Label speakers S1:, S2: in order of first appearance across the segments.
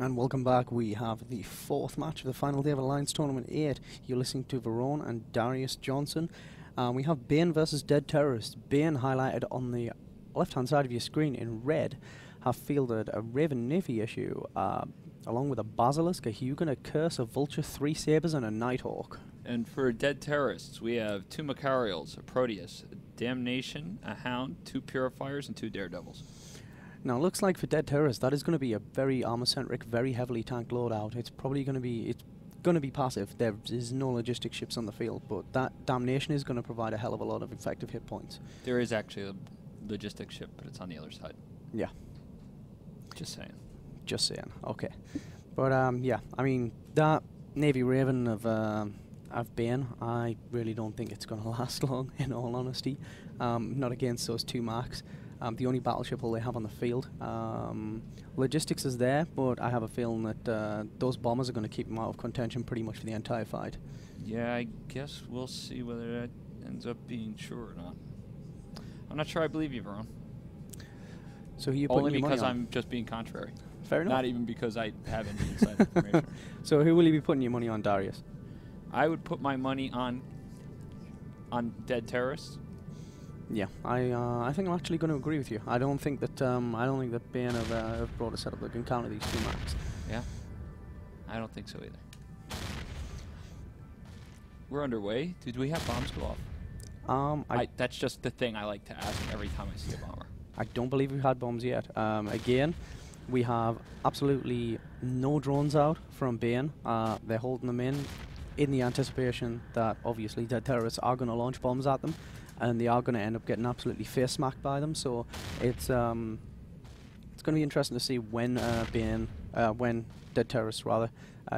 S1: And welcome back. We have the fourth match of the final day of Alliance Tournament 8. You're listening to Verone and Darius Johnson. We have Bane versus Dead Terrorist. Bane, highlighted on the left-hand side of your screen in red, have fielded a Raven Navy issue, along with a Basilisk, a Hugin, a Curse, a Vulture, 3 Sabres, and a Nighthawk.
S2: And for Dead Terrorists, we have 2 Macarials, a Proteus, a Damnation, a Hound, 2 Purifiers, and 2 Daredevils.
S1: Now, it looks like for Dead Terrorists, that is going to be a very armor-centric, very heavily tanked loadout. It's probably going to be passive. There is no logistic ships on the field, but that Damnation is going to provide a hell of a lot of effective hit points.
S2: There is actually a logistic ship, but it's on the other side.
S1: Yeah.
S2: Just saying.
S1: Just saying. Okay. But yeah, I mean, that Navy Raven of Bane, I really don't think it's going to last long, in all honesty. Not against those 2 marks. The only battleship hull they have on the field. Logistics is there, but I have a feeling that those bombers are going to keep them out of contention pretty much for the entire fight.
S2: Yeah, I guess we'll see whether that ends up being true or not. I'm not sure I believe you, Verone.
S1: So who are you putting
S2: Only
S1: your money
S2: because
S1: on?
S2: I'm just being contrary.
S1: Fair enough.
S2: Not even because I have any inside information.
S1: So who will you be putting your money on, Darius?
S2: I would put my money on Dead Terrorists.
S1: Yeah, I think I'm actually going to agree with you. I don't think that Bane have brought a setup that can counter these 2 marks.
S2: Yeah, I don't think so either. We're underway. Did we have bombs go off? That's just the thing I like to ask every time I see a bomber.
S1: I don't believe we've had bombs yet. Again, we have absolutely no drones out from Bane. They're holding them in the anticipation that obviously Dead Terrorists are going to launch bombs at them, and they are going to end up getting absolutely face smacked by them. So it's going to be interesting to see when when Dead Terrorists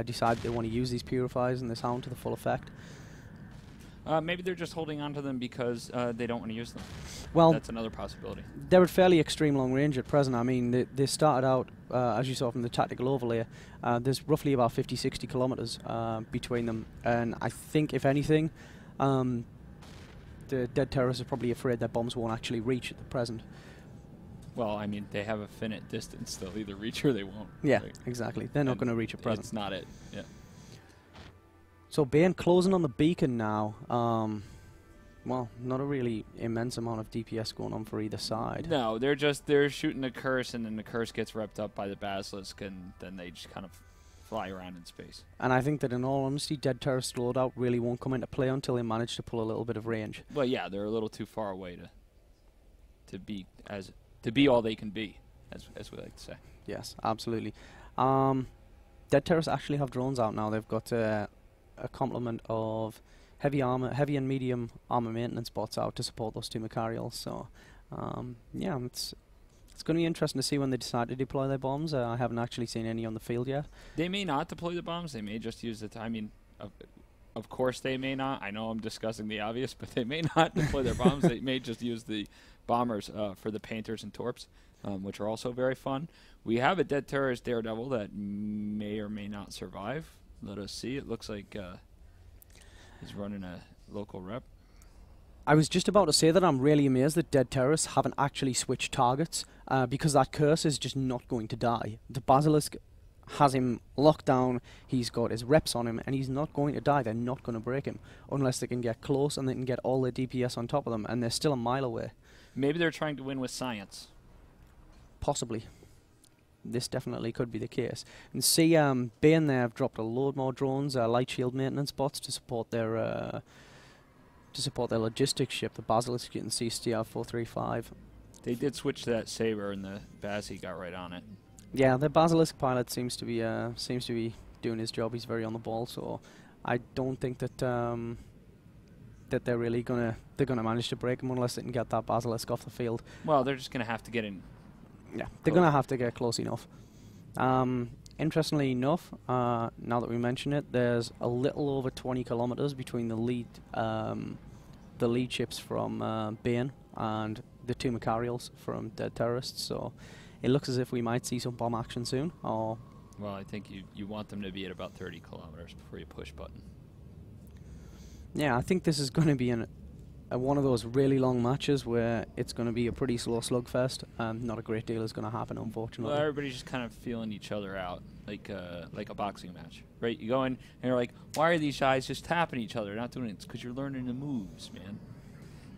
S1: decide they want to use these purifiers and this Hound to the full effect.
S2: Maybe they're just holding on to them because they don't want to use them.
S1: Well,
S2: that's another possibility.
S1: They're at fairly extreme long range at present. I mean, they started out, as you saw from the tactical overlay, there's roughly about 50-60 kilometers between them, and I think, if anything, the Dead Terrorists are probably afraid their bombs won't actually reach at the present.
S2: Well, I mean, they have a finite distance. They'll either reach or they won't.
S1: Yeah, exactly. They're not going to reach at present.
S2: It's not it. Yeah.
S1: So Bane closing on the beacon now. Well, not a really immense amount of DPS going on for either side.
S2: No, they're shooting a curse, and then the curse gets repped up by the Basilisk, and then they just kind of fly around in space.
S1: And I think that, in all honesty, Dead Terrorist loadout really won't come into play until they manage to pull a little bit of range.
S2: Well, yeah, they're a little too far away to be all they can be, as we like to say.
S1: Yes, absolutely. Dead Terrorists actually have drones out now. They've got a complement of heavy and medium armor maintenance bots out to support those 2 Macarials. So, yeah, it's going to be interesting to see when they decide to deploy their bombs. I haven't actually seen any on the field yet.
S2: They may not deploy the bombs. They may just use I mean, of course they may not. I know I'm discussing the obvious, but they may not deploy their bombs. They may just use the bombers for the Painters and Torps, which are also very fun. We have a Dead Terrorist Daredevil that may or may not survive. Let us see. It looks like he's running a local rep.
S1: I was just about to say that I'm really amazed that Dead Terrorists haven't actually switched targets, because that curse is just not going to die. The Basilisk has him locked down, he's got his reps on him, and he's not going to die. They're not going to break him, unless they can get close and they can get all their DPS on top of them, and they're still a mile away.
S2: Maybe they're trying to win with science.
S1: Possibly. This definitely could be the case. And see, Bane there have dropped a load more drones, light shield maintenance bots to support their logistics ship. The Basilisk, you can see CR435.
S2: They did switch to that Saber, and the Bazzy got right on it.
S1: Yeah, the Basilisk pilot seems to be doing his job. He's very on the ball, so I don't think that that they're gonna manage to break him unless they can get that Basilisk off the field.
S2: Well, they're just gonna have to get in.
S1: Yeah, they're going to have to get close enough. Interestingly enough, now that we mention it, there's a little over 20 kilometers between the lead ships from Bane and the 2 Macarials from Dead Terrorists, so it looks as if we might see some bomb action soon. Or
S2: well, I think you want them to be at about 30 kilometers before you push button.
S1: Yeah, I think this is going to be one of those really long matches where it's going to be a pretty slow slugfest. Not a great deal is going to happen, unfortunately.
S2: Well, everybody's just kind of feeling each other out, like a boxing match, right? You go in and you're like, why are these guys just tapping each other, not doing it? It's because you're learning the moves, man.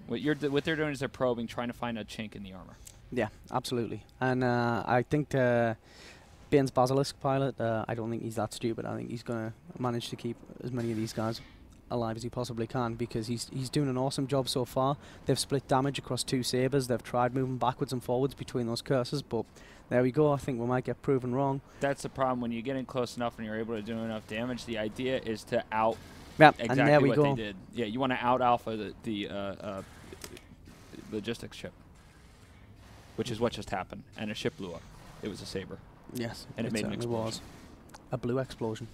S2: What they're doing is they're probing, trying to find a chink in the armor.
S1: Yeah, absolutely. And I think Bane's Basilisk pilot, I don't think he's that stupid. I think he's going to manage to keep as many of these guys alive as he possibly can, because he's doing an awesome job so far. They've split damage across 2 sabers. They've tried moving backwards and forwards between those curses, but there we go. I think we might get proven wrong.
S2: That's the problem. When you get in close enough and you're able to do enough damage, the idea is to out
S1: exactly
S2: and there we what go. They did. Yeah, you want to out alpha the logistics ship, which is what just happened, and a ship blew up. It was a saber.
S1: Yes,
S2: and it made an explosion.
S1: Was a blue explosion.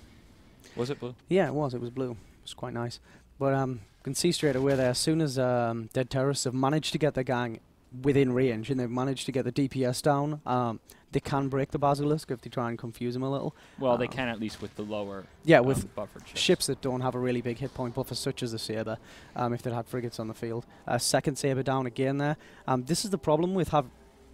S2: Was it blue?
S1: Yeah, it was. It was blue. It was quite nice. But you can see straight away there, as soon as Dead Terrorists have managed to get the gang within range and they've managed to get the DPS down, they can break the Basilisk if they try and confuse them a little.
S2: Well, they can at least with the lower
S1: with
S2: buffered
S1: ships that don't have a really big hit point buffer, such as the Sabre, if they had frigates on the field. Second Sabre down again there. This is the problem with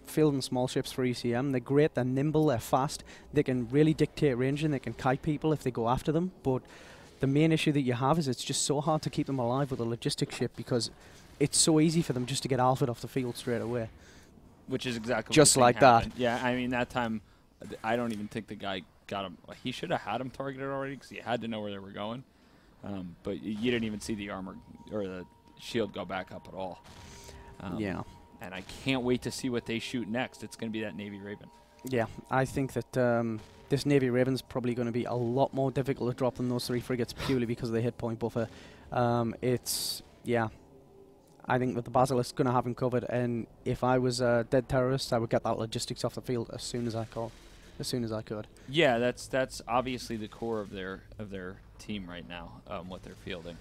S1: fielding small ships for ECM. They're great, they're nimble, they're fast, they can really dictate range and they can kite people if they go after them, but the main issue that you have is it's just so hard to keep them alive with a logistics ship, because it's so easy for them just to get alphaed off the field straight away.
S2: Which is exactly
S1: just
S2: what
S1: like
S2: happened.
S1: that.
S2: Yeah, I mean, that time, I don't even think the guy got him. He should have had him targeted already, because he had to know where they were going. But you didn't even see the armor or the shield go back up at all.
S1: Yeah.
S2: And I can't wait to see what they shoot next. It's going to be that Navy Raven.
S1: Yeah, I think that this Navy Raven's probably going to be a lot more difficult to drop than those 3 frigates, purely because of the hit point buffer. I think that the Basilisk's going to have him covered, and if I was Dead Terrorists, I would get that logistics off the field as soon as I could.
S2: Yeah, that's obviously the core of their team right now, what they're fielding.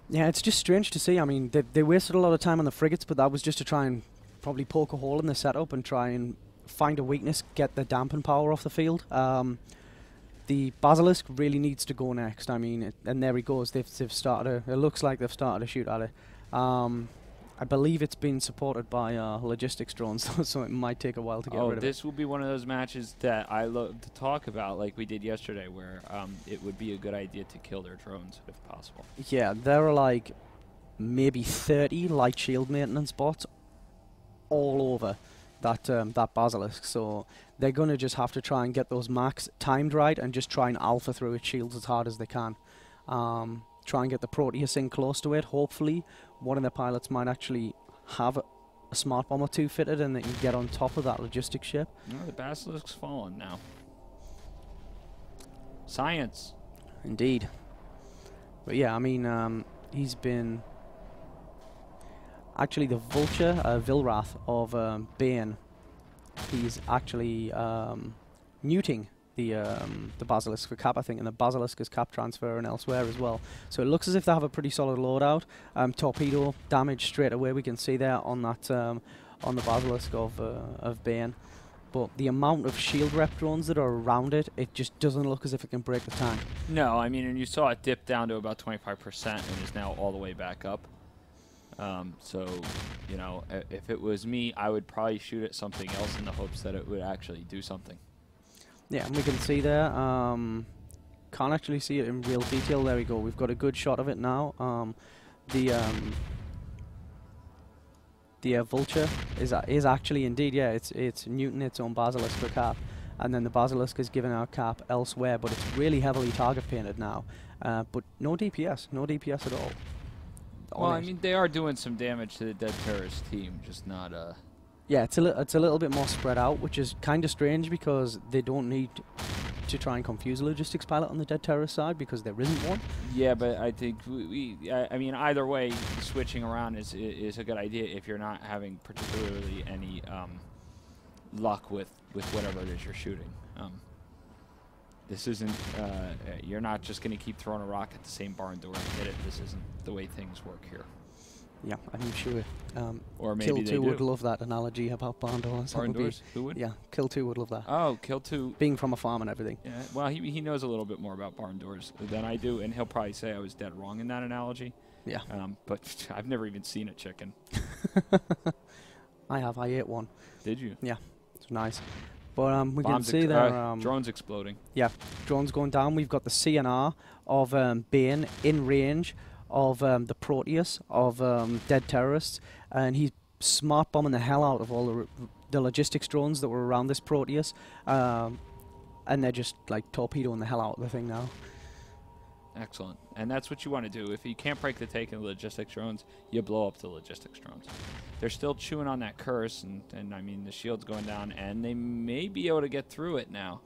S1: Yeah, it's just strange to see. I mean, they wasted a lot of time on the frigates, but that was just to try and probably poke a hole in the setup and try and find a weakness, get the dampen power off the field. The Basilisk really needs to go next. I mean, and there he goes. They've started. It looks like they've started to shoot at it. I believe it's been supported by logistics drones, so it might take a while to get rid of it.
S2: This will be one of those matches that I love to talk about, like we did yesterday, where it would be a good idea to kill their drones if possible.
S1: Yeah, there are like maybe 30 light shield maintenance bots all over that Basilisk, so they're going to just have to try and get those max timed right and just try and alpha through its shields as hard as they can. Try and get the Proteus in close to it. Hopefully one of the pilots might actually have a smart bomb or 2 fitted and they can get on top of that logistics ship.
S2: No, the Basilisk's fallen now. Science.
S1: Indeed. But yeah, I mean, he's been... Actually, the Vulture, Vilrath of Bane, he's actually muting the Basilisk for cap, I think, and the Basilisk is cap transfer and elsewhere as well. So it looks as if they have a pretty solid loadout. Torpedo damage straight away, we can see there on that on the Basilisk of Bane. But the amount of shield rep drones that are around it, it just doesn't look as if it can break the tank.
S2: No, I mean, and you saw it dip down to about 25% and is now all the way back up. So, you know, if it was me, I would probably shoot at something else in the hopes that it would actually do something. Yeah,
S1: and we can see there, can't actually see it in real detail. There we go. We've got a good shot of it now. The Vulture is actually indeed, yeah, it's Newton its own Basilisk for cap, and then the Basilisk is given out cap elsewhere, but it's really heavily target painted now. But no DPS at all.
S2: Well, I mean, they are doing some damage to the Dead Terrorist team, just not
S1: Yeah, it's a little bit more spread out, which is kind of strange because they don't need to try and confuse a logistics pilot on the Dead Terrorist side because there isn't one.
S2: Yeah, but I think I mean, either way, switching around is a good idea if you're not having particularly any luck with whatever it is you're shooting. This isn't, you're not just going to keep throwing a rock at the same barn door and hit it. This isn't the way things work here.
S1: Yeah, I'm sure.
S2: Or maybe
S1: Kill 2 would love that analogy about barn doors.
S2: Barn doors? Who would?
S1: Yeah, Kill 2 would love that.
S2: Oh, Kill 2.
S1: Being from a farm and everything.
S2: Yeah, well, he knows a little bit more about barn doors than I do, and he'll probably say I was dead wrong in that analogy.
S1: Yeah.
S2: But I've never even seen a chicken.
S1: I have. I ate one.
S2: Did you?
S1: Yeah. It's nice. But we can
S2: Bombs
S1: see there.
S2: drones exploding.
S1: Yeah, drones going down. We've got the CNR of Bane in range of the Proteus of dead terrorists, and he's smart bombing the hell out of all the logistics drones that were around this Proteus, and they're just like torpedoing the hell out of the thing now.
S2: Excellent. And that's what you want to do. If you can't break the take in the logistics drones, you blow up the logistics drones. They're still chewing on that curse, and I mean, the shield's going down, and they may be able to get through it now.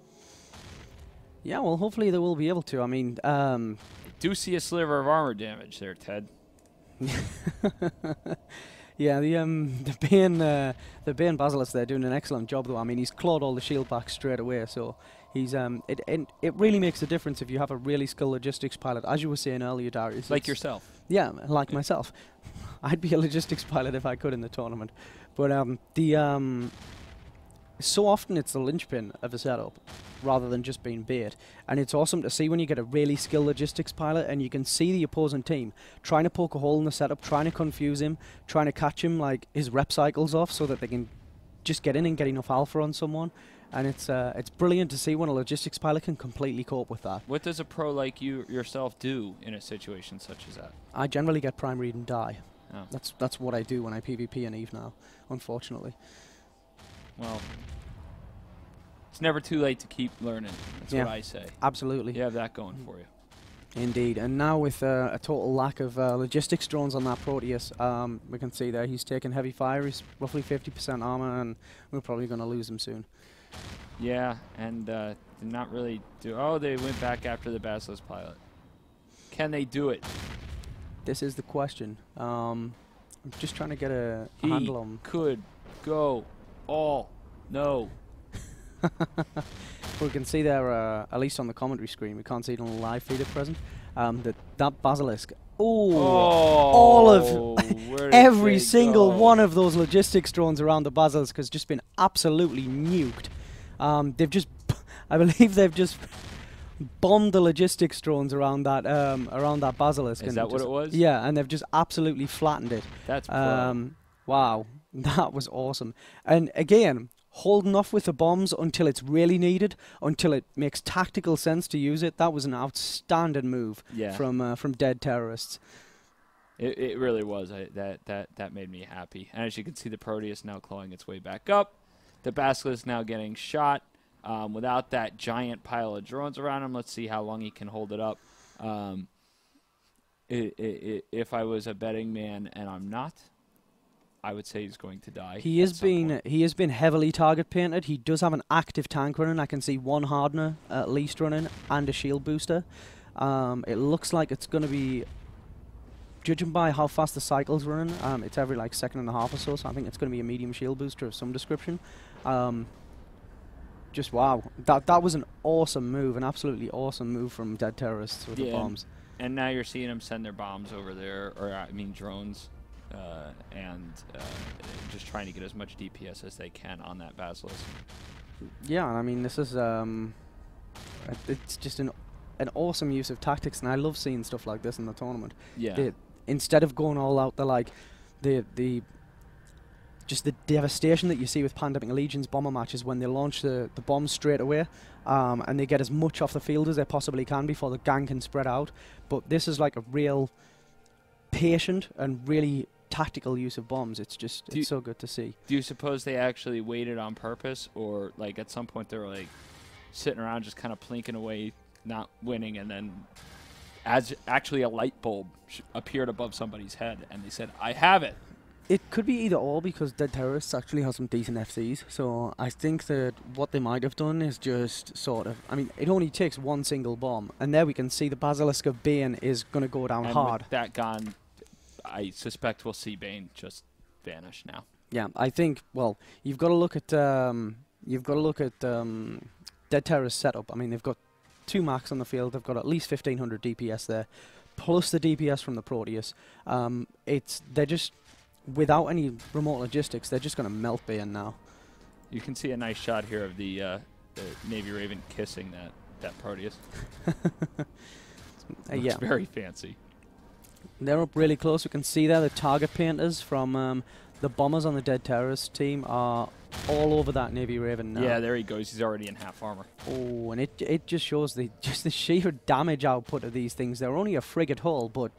S1: Yeah, well, hopefully they will be able to. I mean,
S2: I do see a sliver of armor damage there, Ted.
S1: Yeah, the Bane Basilisk, they're doing an excellent job though. I mean, he's clawed all the shield back straight away, so he's it really makes a difference if you have a really skilled logistics pilot, as you were saying earlier, Darius.
S2: Like yourself.
S1: Yeah, like myself. I'd be a logistics pilot if I could in the tournament. But so often it's the linchpin of a setup rather than just being bait. And it's awesome to see when you get a really skilled logistics pilot and you can see the opposing team trying to poke a hole in the setup, trying to confuse him, trying to catch him like his rep cycles off so that they can just get in and get enough alpha on someone. And it's brilliant to see when a logistics pilot can completely cope with that.
S2: What does a pro like you yourself do in a situation such as that?
S1: I generally get prime read and die.
S2: Oh.
S1: That's what I do when I PvP in EVE now, unfortunately.
S2: Well, it's never too late to keep learning. That's what I say.
S1: Absolutely.
S2: You have that going for you.
S1: Indeed. And now with a total lack of logistics drones on that Proteus, we can see there he's taking heavy fire. He's roughly 50% armor, and we're probably going to lose him soon.
S2: Yeah, and did not really do... Oh, they went back after the Basilisk pilot. Can they do it?
S1: This is the question. I'm just trying to get a handle on...
S2: He could go all... No.
S1: We can see there, at least on the commentary screen, we can't see it on the live feed at present, that Basilisk. Ooh, all of every single one of those logistics drones around the Basilisk has just been absolutely nuked. They've just, I believe they've just bombed the logistics drones around that Basilisk.
S2: Is that what it was?
S1: Yeah, and they've just absolutely flattened it.
S2: That's
S1: wow, that was awesome. And again, holding off with the bombs until it's really needed, until it makes tactical sense to use it. That was an outstanding move from dead terrorists.
S2: It really was. That made me happy. And as you can see, the Proteus now clawing its way back up. The Basilisk now getting shot without that giant pile of drones around him. Let's see how long he can hold it up. If I was a betting man, and I'm not, I would say he's going to die. He has been
S1: heavily target painted. He does have an active tank running. I can see one hardener at least running and a shield booster. It looks like it's going to be, judging by how fast the cycle's running, it's every like second and a half or so. So I think it's going to be a medium shield booster of some description. Just wow, that was an awesome move, an absolutely awesome move from dead terrorists with the bombs.
S2: And now you're seeing them send their bombs over there, or I mean drones. And just trying to get as much DPS as they can on that Basilisk.
S1: Yeah, I mean, this is it's just an awesome use of tactics, and I love seeing stuff like this in the tournament.
S2: Yeah.
S1: Instead of going all out, just the devastation that you see with Pandemic Legion's bomber matches when they launch the bombs straight away, and they get as much off the field as they possibly can before the gang can spread out. But this is like a real patient and really tactical use of bombs. It's so good to see.
S2: Do you suppose they actually waited on purpose, or like at some point they were like sitting around just kind of plinking away, not winning, and then as actually a light bulb appeared above somebody's head and they said, I have it?
S1: It could be either or, because Dead Terrorists actually has some decent FCs, so I think that what they might have done is just sort of, I mean, it only takes one single bomb, and there we can see the Basilisk of Bane is going to go down hard.
S2: With that gone, I suspect we'll see Bane just vanish now.
S1: Yeah, I think, well, you've got to look at Dead Terrorist setup. I mean, they've got 2 Max on the field, they've got at least 1500 DPS there, plus the DPS from the Proteus. They're just, without any remote logistics, they're just going to melt Bane now.
S2: You can see a nice shot here of the Navy Raven kissing that Proteus. It's very fancy.
S1: They're up really close. We can see there the target painters from the bombers on the Dead Terrorist team are all over that Navy Raven now.
S2: Yeah, there he goes. He's already in half armor.
S1: Oh, and it just shows the sheer damage output of these things. They're only a frigate hull, but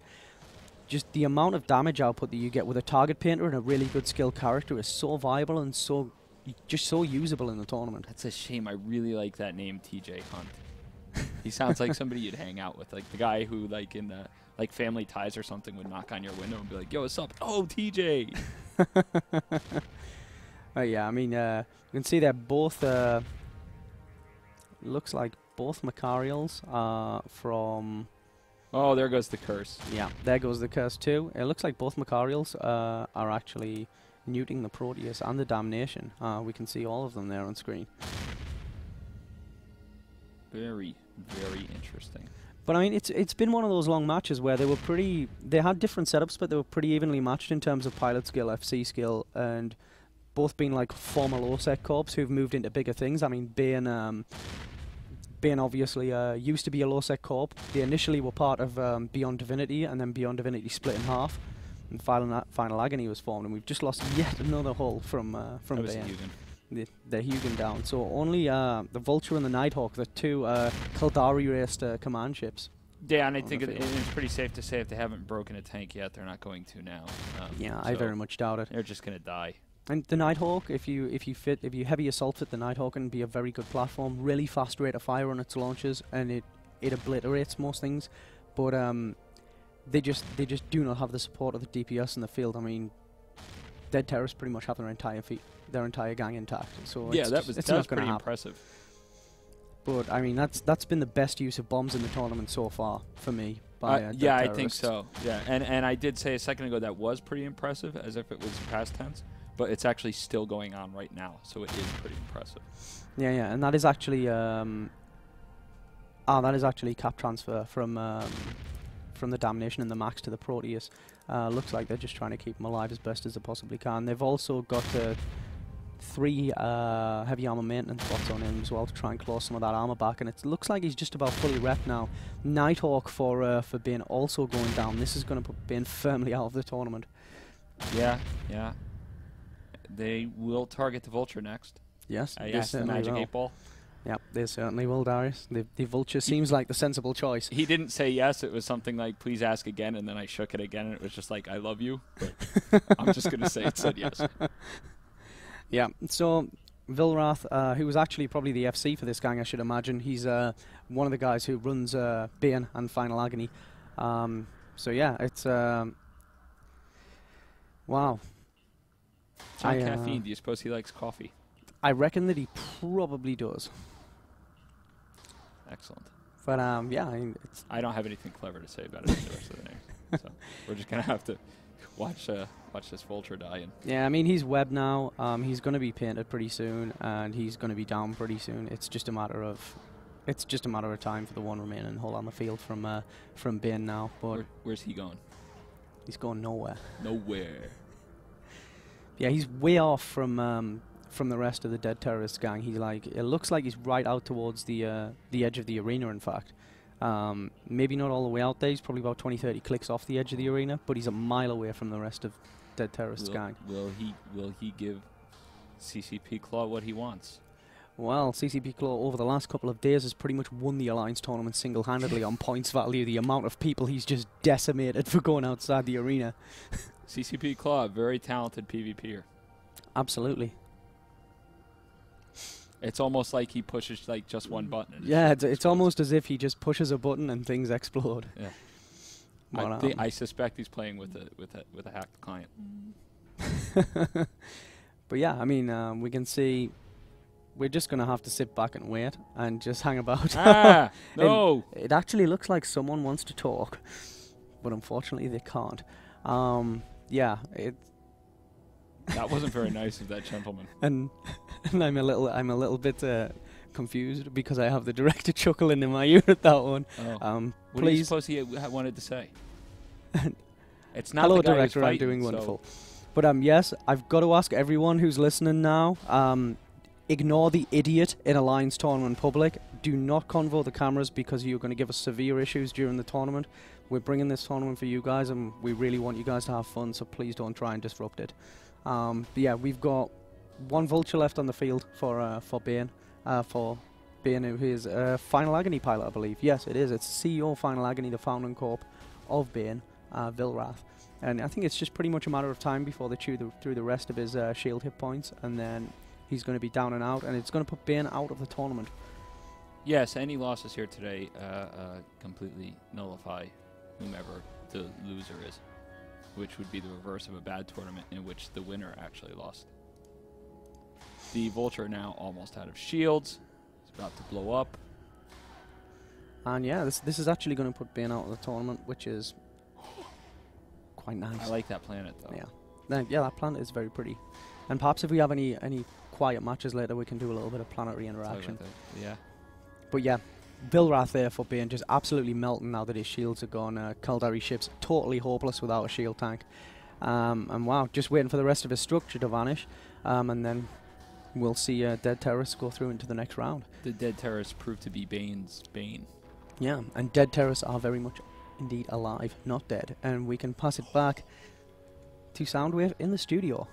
S1: just the amount of damage output that you get with a target painter and a really good skilled character is so viable and so usable in the tournament.
S2: That's a shame. I really like that name, TJ Hunt. He sounds like somebody you'd hang out with, like the guy who, like in the Family Ties or something, would knock on your window and be like, "Yo, what's up?" "Oh, TJ."
S1: Yeah, I mean, you can see they're both. Looks like both Macarials are from.
S2: Oh, there goes the curse.
S1: Yeah, there goes the curse too. It looks like both Macarials are actually neuting the Proteus and the Damnation. We can see all of them there on screen.
S2: Very, very interesting.
S1: But I mean, it's been one of those long matches where they had different setups, but they were pretty evenly matched in terms of pilot skill, FC skill, and both being like former low-sec corps who've moved into bigger things. I mean, Bane obviously used to be a low-sec corp. They initially were part of Beyond Divinity, and then Beyond Divinity split in half, and Final Agony was formed, and we've just lost yet another hull from Bane. The Hugin down. So only the Vulture and the Nighthawk, the two Kaldari-raced command ships.
S2: Yeah, and I think it's pretty safe to say if they haven't broken a tank yet, they're not going to now.
S1: Yeah, I very much doubt it.
S2: They're just going to die.
S1: And the Nighthawk, if you heavy assault fit the Nighthawk, can be a very good platform. Really fast rate of fire on its launches, and it obliterates most things. But they just do not have the support of the DPS in the field. I mean, Dead Terrorists pretty much have their entire gang intact. So
S2: yeah,
S1: that was pretty
S2: impressive.
S1: But I mean, that's been the best use of bombs in the tournament so far for me.
S2: Yeah, I think so. Yeah, and I did say a second ago that was pretty impressive, as if it was past tense. But it's actually still going on right now, so it is pretty impressive.
S1: Yeah, and that is actually cap transfer from the Damnation and the Max to the Proteus. Looks like they're just trying to keep them alive as best as they possibly can. They've also got 3 heavy armor maintenance bots on him as well to try and claw some of that armor back, and it looks like he's just about fully repped now. Nighthawk for Bane also going down. This is going to put Bane firmly out of the tournament.
S2: Yeah. They will target the Vulture next.
S1: Yes,
S2: I asked the Magic 8 Ball.
S1: Yep, they certainly will, Darius. The Vulture seems like the sensible choice.
S2: He didn't say yes. It was something like, "Please ask again," and then I shook it again, and it was just like, "I love you." But I'm just going to say it said yes.
S1: Yeah, so Vilrath, who was actually probably the FC for this gang, I should imagine. He's one of the guys who runs Bane and Final Agony. So yeah, it's... wow.
S2: It's not caffeine. Do you suppose he likes coffee?
S1: I reckon that he probably does.
S2: Excellent.
S1: But yeah,
S2: I don't have anything clever to say about it for the rest of the name. So we're just gonna have to watch this Vulture die.
S1: Yeah, I mean, he's web now. He's gonna be painted pretty soon, and he's gonna be down pretty soon. It's just a matter of time for the one remaining hull on the field from Bane now. But
S2: where's he going?
S1: He's going nowhere.
S2: Nowhere.
S1: Yeah, he's way off from the rest of the Dead Terrorist gang. He's like, it looks like he's right out towards the edge of the arena, in fact. Maybe not all the way out there. He's probably about 20-30 clicks off the edge of the arena, but he's a mile away from the rest of Dead Terrorist gang.
S2: Will he give CCP Claw what he wants?
S1: Well, CCP Claw over the last couple of days has pretty much won the Alliance tournament single-handedly on points value. The amount of people he's just decimated for going outside the arena.
S2: CCP Claw, very talented PvPer.
S1: Absolutely.
S2: It's almost like he pushes like just one button.
S1: Yeah, it's almost as if he just pushes a button and things explode.
S2: Yeah.
S1: But,
S2: I suspect he's playing with a hacked client.
S1: But yeah, I mean, we can see. We're just going to have to sit back and wait and just hang about.
S2: Ah, no!
S1: It actually looks like someone wants to talk, but unfortunately they can't. Yeah,
S2: that wasn't very nice of that gentleman.
S1: And I'm a little bit confused because I have the director chuckling in my ear at that one.
S2: Oh. What
S1: please.
S2: do you suppose he wanted to say? It's not
S1: Hello,
S2: the guy
S1: director.
S2: fighting,
S1: I'm doing wonderful. But yes, I've got to ask everyone who's listening now. Ignore the idiot in Alliance tournament public. Do not convo the cameras because you're going to give us severe issues during the tournament. We're bringing this tournament for you guys, and we really want you guys to have fun, so please don't try and disrupt it. But yeah, we've got one Vulture left on the field for Bane, who is a Final Agony pilot, I believe. Yes, it is. It's CEO Final Agony, the founding corp of Bane, Vilrath. And I think it's just pretty much a matter of time before they chew through the rest of his shield hit points, and then he's going to be down and out, and it's going to put Bane out of the tournament.
S2: Yes, any losses here today completely nullify whomever the loser is, which would be the reverse of a bad tournament in which the winner actually lost. The Vulture now almost out of shields. It's about to blow up.
S1: And yeah, this is actually going to put Bane out of the tournament, which is quite nice.
S2: I like that planet, though.
S1: Yeah, that planet is very pretty. And perhaps if we have any quiet matches later, we can do a little bit of planetary interaction.
S2: Yeah.
S1: But yeah, Vilrath there for Bane, just absolutely melting now that his shields are gone. Kaldari ship's totally hopeless without a shield tank. And wow, just waiting for the rest of his structure to vanish. And then we'll see Dead Terrorists go through into the next round.
S2: The Dead Terrorists prove to be Bane's Bane.
S1: Yeah, and Dead Terrorists are very much indeed alive, not dead. And we can pass it back to Soundwave in the studio.